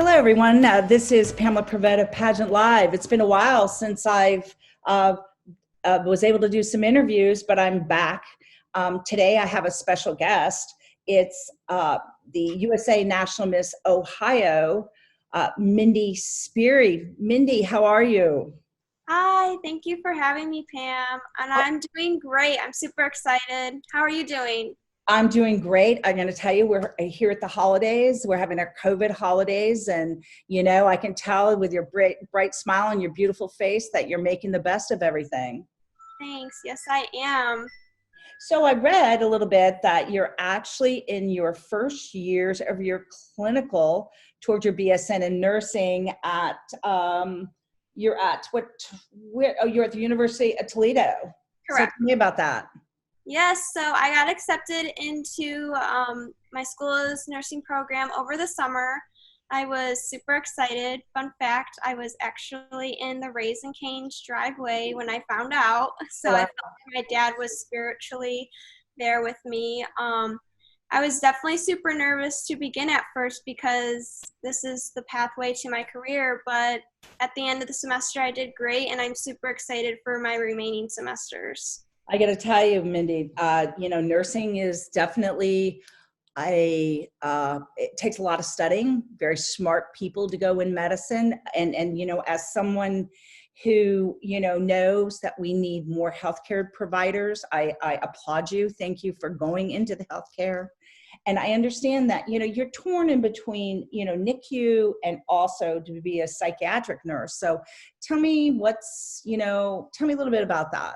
Hello, everyone. This is Pamela Prevet of Pageant Live. It's been a while since I've was able to do some interviews, but I'm back. Today I have a special guest. It's the USA National Miss Ohio, Mindy Sperry. Mindy, how are you? Hi, thank you for having me, Pam. And I'm doing great. I'm super excited. How are you doing? I'm doing great. I'm going to tell you, we're here at the holidays. We're having our COVID holidays. And, you know, I can tell with your bright smile and your beautiful face that you're making the best of everything. Thanks. Yes, I am. So I read a little bit that you're actually in your first years of your clinical towards your BSN in nursing at, you're at you're at the University of Toledo. So tell Correct. me about that. Yes, so I got accepted into my school's nursing program over the summer. I was super excited. Fun fact, I was actually in the Raising Cane's driveway when I found out. So I Wow. felt like my dad was spiritually there with me. I was definitely super nervous to begin at first because this is the pathway to my career, but at the end of the semester I did great and I'm super excited for my remaining semesters. I got to tell you, Mindy, you know, nursing is definitely it takes a lot of studying, very smart people to go in medicine. And, you know, as someone who, you know, knows that we need more healthcare providers, I applaud you. Thank you for going into the healthcare. And I understand that, you know, you're torn in between, you know, NICU and also to be a psychiatric nurse. So tell me tell me a little bit about that.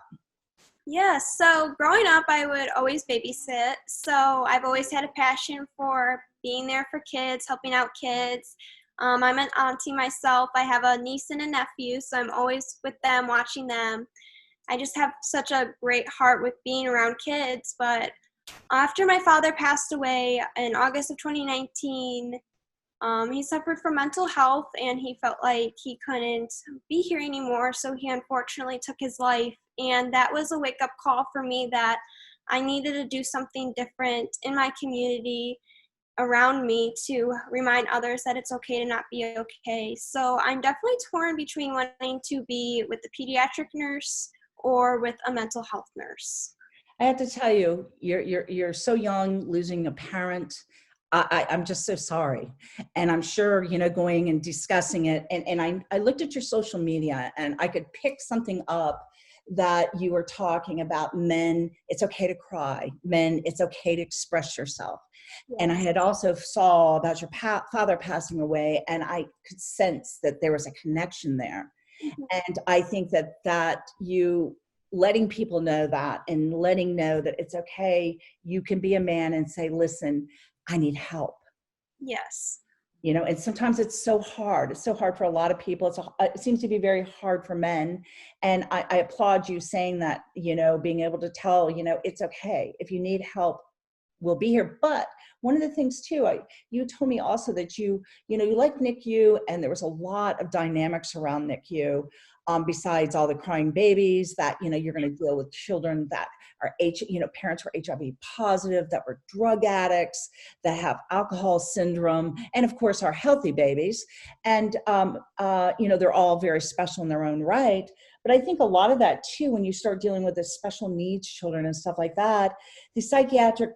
Yeah, so growing up, I would always babysit. So I've always had a passion for being there for kids, helping out kids. I'm an auntie myself. I have a niece and a nephew, so I'm always with them, watching them. I just have such a great heart with being around kids. But after my father passed away in August of 2019, he suffered from mental health and he felt like he couldn't be here anymore, so he unfortunately took his life. And that was a wake-up call for me that I needed to do something different in my community around me to remind others that it's okay to not be okay. So I'm definitely torn between wanting to be with the pediatric nurse or with a mental health nurse. I have to tell you, you're so young, losing a parent. I'm just so sorry. And I'm sure, you know, going and discussing it. And I looked at your social media and I could pick something up that you were talking about men, it's okay to cry. Men, it's okay to express yourself. And I Yes. had also saw about your father passing away, and I could sense that there was a connection there. Mhm. And I think that you letting people know that and letting know that it's okay, you can be a man and say, listen, I need help. Yes. You know, and sometimes it's so hard. It's so hard for a lot of people. It seems to be very hard for men. And I applaud you saying that, you know, being able to tell, you know, it's okay. If you need help, we'll be here. But one of the things too, you told me also that you know, you like NICU, and there was a lot of dynamics around NICU. Besides all the crying babies, that, you know, you're going to deal with children that are parents who are HIV positive, that were drug addicts, that have alcohol syndrome, and of course our healthy babies. And you know, they're all very special in their own right. But I think a lot of that too, when you start dealing with the special needs children and stuff like that, the psychiatric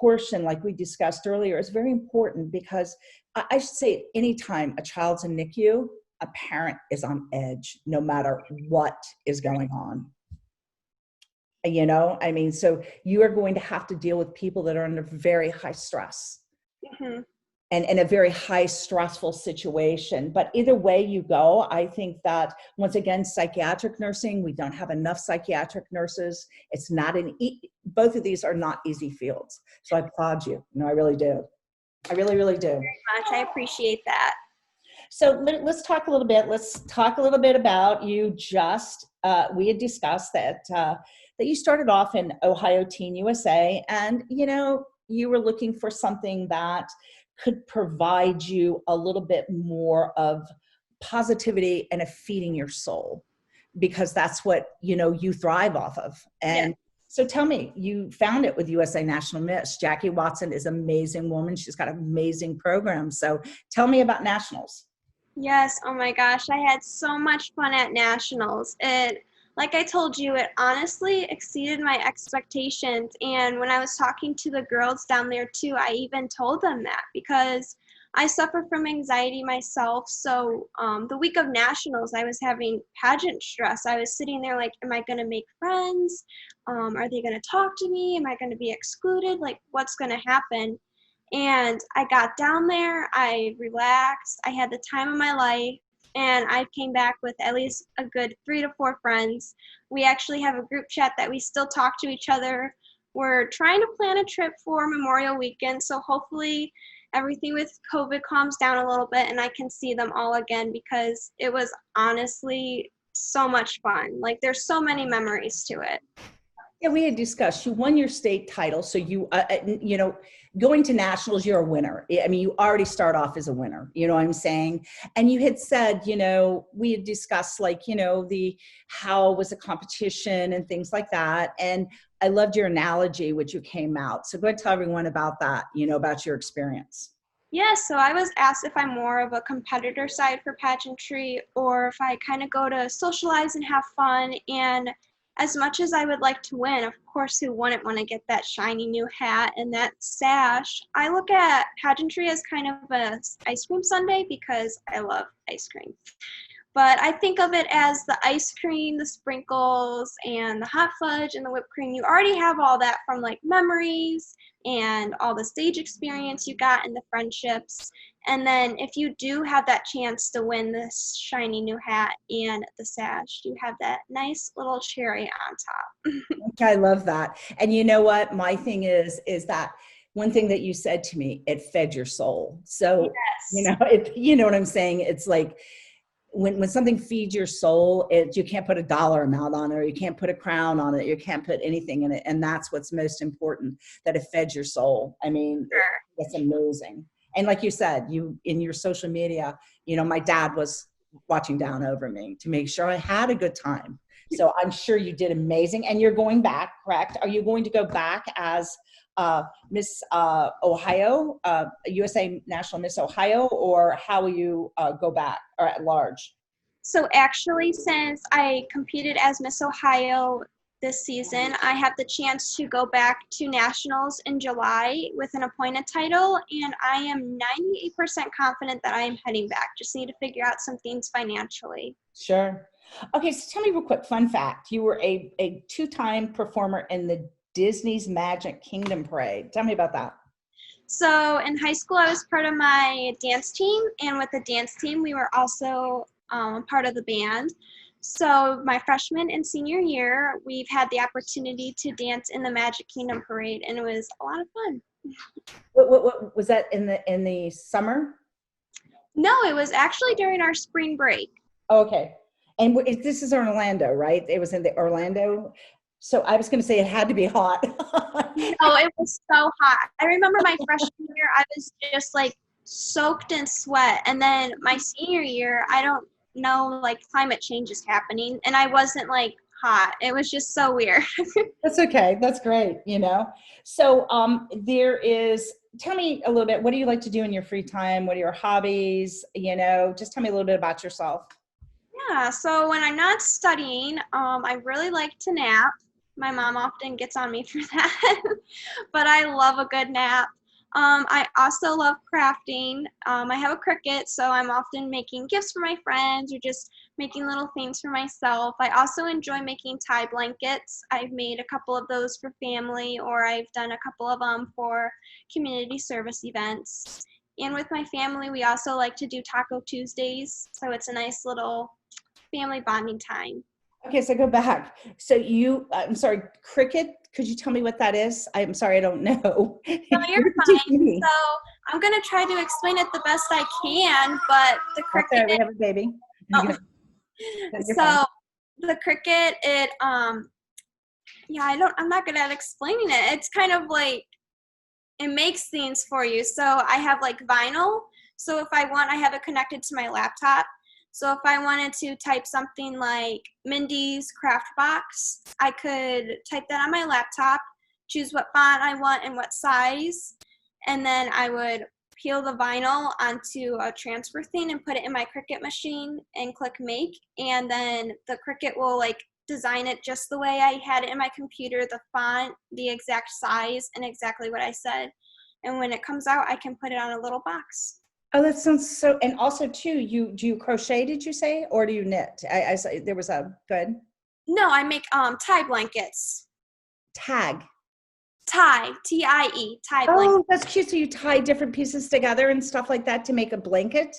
portion, like we discussed earlier, is very important, because I should say anytime a child's in NICU, a parent is on edge no matter what is going on. You know, I mean, so you are going to have to deal with people that are under very high stress Mhm. and in a very high stressful situation. But either way you go, I think that, once again, psychiatric nursing, we don't have enough psychiatric nurses. It's not both of these are not easy fields. So I applaud you. No, I really do. I really, really do. Much. I appreciate that. So let's talk a little bit. Let's talk a little bit about you. We had discussed that that you started off in Ohio Teen USA, and you know, you were looking for something that could provide you a little bit more of positivity and a feeding your soul, because that's what, you know, you thrive off of. Yeah. And So tell me, you found it with USA National Miss. Jackie Watson is an amazing woman. She's got an amazing program. So tell me about nationals. Yes, oh my gosh, I had so much fun at nationals. Like I told you, it honestly exceeded my expectations. And when I was talking to the girls down there too, I even told them that because I suffer from anxiety myself. So the week of nationals, I was having pageant stress. I was sitting there like, am I going to make friends? Are they going to talk to me? Am I going to be excluded? Like, what's going to happen? And I got down there, I relaxed, I had the time of my life, and I came back with at least a good 3 to 4 friends. We actually have a group chat that we still talk to each other. We're trying to plan a trip for Memorial Weekend, so hopefully everything with COVID calms down a little bit and I can see them all again because it was honestly so much fun. Like, there's so many memories to it. Yeah, we had discussed, you won your state title. So you know, going to nationals, you're a winner. I mean, you already start off as a winner, you know what I'm saying? And you had said, you know, we had discussed like, you know, how was the competition and things like that. And I loved your analogy, which you came out. So go ahead and tell everyone about that, you know, about your experience. Yeah, so I was asked if I'm more of a competitor side for pageantry or if I kind of go to socialize and have fun. And as much as I would like to win, of course, who wouldn't want to get that shiny new hat and that sash? I look at pageantry as kind of a ice cream sundae because I love ice cream. But I think of it as the ice cream, the sprinkles, and the hot fudge and the whipped cream. You already have all that from like memories and all the stage experience you got and the friendships. And then if you do have that chance to win this shiny new hat and the sash, you have that nice little cherry on top. I love that. And you know what? My thing is that one thing that you said to me, it fed your soul. So, you Yes. know, you know what I'm saying? It's like, when something feeds your soul, you can't put a dollar amount on it, or you can't put a crown on it, you can't put anything in it. And that's what's most important, that it fed your soul. I mean, Sure. that's amazing. And like you said, you in your social media, you know, my dad was watching down over me to make sure I had a good time. So I'm sure you did amazing. And you're going back, correct? Are you going to go back as Miss Ohio, USA National Miss Ohio, or how will you go back or at large? So actually, since I competed as Miss Ohio this season, I have the chance to go back to nationals in July with an appointed title, and I am 98% confident that I am heading back. Just need to figure out some things financially. Sure. Okay, so tell me real quick, fun fact. You were a two-time performer in the Disney's Magic Kingdom Parade. Tell me about that. So in high school, I was part of my dance team, and with the dance team, we were also part of the band. So my freshman and senior year, we've had the opportunity to dance in the Magic Kingdom Parade, and it was a lot of fun. What was that in the summer? No, it was actually during our spring break. Oh, okay. And this is Orlando, right? It was in the Orlando. So I was going to say it had to be hot. No, it was so hot. I remember my freshman year, I was just like soaked in sweat. And then my senior year, I don't know, like climate change is happening. And I wasn't like hot. It was just so weird. That's okay. That's great. You know, so tell me a little bit, what do you like to do in your free time? What are your hobbies? You know, just tell me a little bit about yourself. Yeah, so when I'm not studying, I really like to nap. My mom often gets on me for that, but I love a good nap. I also love crafting. I have a Cricut, so I'm often making gifts for my friends or just making little things for myself. I also enjoy making tie blankets. I've made a couple of those for family, or I've done a couple of them for community service events. And with my family, we also like to do Taco Tuesdays, so it's a nice little family bonding time. Okay, so go back. So I'm sorry, Cricut, could you tell me what that is? I'm sorry, I don't know. No, you're fine. So I'm going to try to explain it the best I can, but the Okay, we Cricut, have a baby. oh, You're fine. so the Cricut, I'm not good at explaining it. It's kind of like, it makes things for you. So I have like vinyl. So if I want, I have it connected to my laptop. So if I wanted to type something like Mindy's craft box, I could type that on my laptop, choose what font I want and what size, and then I would peel the vinyl onto a transfer thing and put it in my Cricut machine and click make, and then the Cricut will like design it just the way I had it in my computer, the font, the exact size, and exactly what I said. And when it comes out, I can put it on a little box. Oh, that sounds so, and also too, do you crochet, did you say, or do you knit? I saw there was a good No, I make tie blankets. tag. Tie, T-I-E, tie blanket. Oh, that's cute. So you tie different pieces together and stuff like that to make a blanket?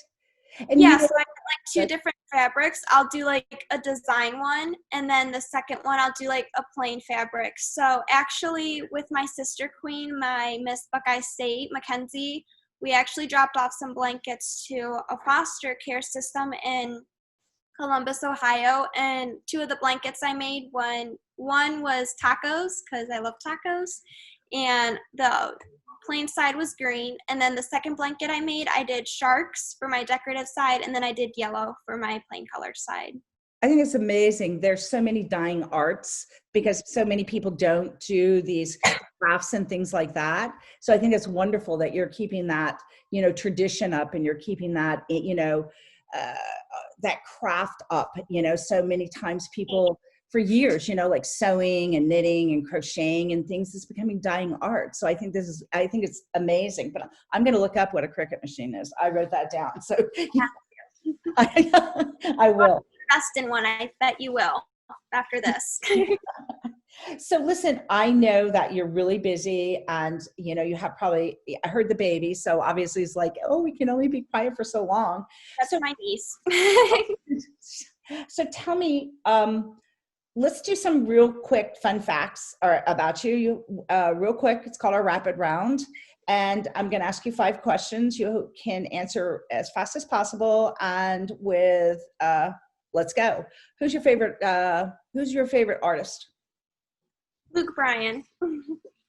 And Yeah, you so I get like two different fabrics. I'll do like a design one, and then the second one I'll do like a plain fabric. So actually with my sister queen, my Miss Buckeye State, Mackenzie, we actually dropped off some blankets to a foster care system in Columbus, Ohio, and two of the blankets I made, one was tacos, because I love tacos, and the plain side was green, and then the second blanket I made, I did sharks for my decorative side, and then I did yellow for my plain colored side. I think it's amazing. There's so many dying arts because so many people don't do these crafts and things like that. So I think it's wonderful that you're keeping that, tradition up, and you're keeping that, uh, that craft up. So many times people for years, like sewing and knitting and crocheting and things is becoming dying art. So I think it's amazing, but I'm going to look up what a Cricut machine is. I wrote that down. So I will. Invest in one. I bet you will after this. So listen, I know that you're really busy, and you have probably, I heard the baby, so obviously it's like, oh, we can only be quiet for so long. That's my niece. So tell me, let's do some real quick fun facts about you. Real quick, it's called our rapid round. And I'm going to ask you 5 questions. You can answer as fast as possible. And with, let's go. Who's your favorite artist? Luke Bryan.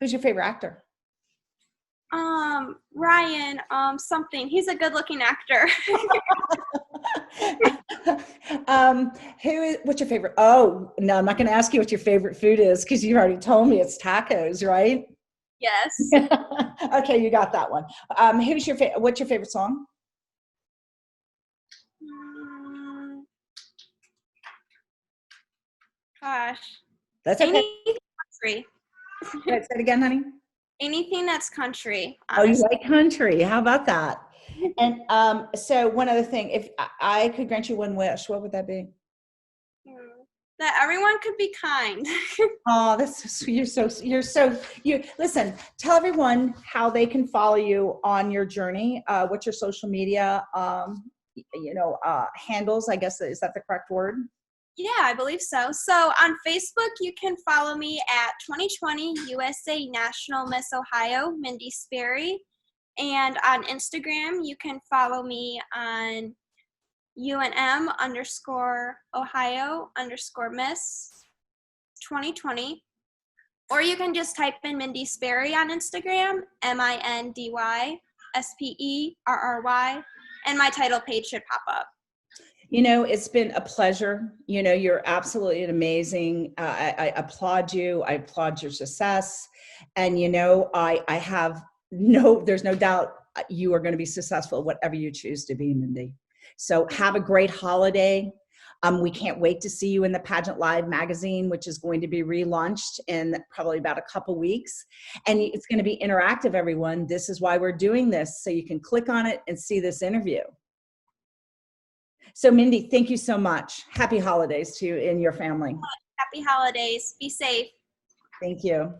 Who's your favorite actor? Ryan, something. He's a good looking actor. What's your favorite? Oh, no, I'm not going to ask you what your favorite food is, because you already told me it's tacos, right? Yes. Okay, you got that one. What's your favorite song? Gosh. That's okay. Anything country. Say it again, honey. Anything that's country. Honestly. Oh, you like country. How about that? And so one other thing, if I could grant you one wish, what would that be? That everyone could be kind. Oh, that's so sweet. You listen, tell everyone how they can follow you on your journey. What's your social media, handles, I guess, is that the correct word? Yeah, I believe so. So on Facebook, you can follow me at 2020 USA National Miss Ohio, Mindy Sperry. And on Instagram, you can follow me on UNM_Ohio_Miss 2020. Or you can just type in Mindy Sperry on Instagram, MindySperry, and my title page should pop up. It's been a pleasure. You're absolutely amazing. I applaud you. I applaud your success. And, there's no doubt you are going to be successful, whatever you choose to be, Mindy. So have a great holiday. We can't wait to see you in the Pageant Live magazine, which is going to be relaunched in probably about a couple weeks. And it's going to be interactive, everyone. This is why we're doing this, so you can click on it and see this interview. So Mindy, thank you so much. Happy holidays to you and your family. Happy holidays. Be safe. Thank you.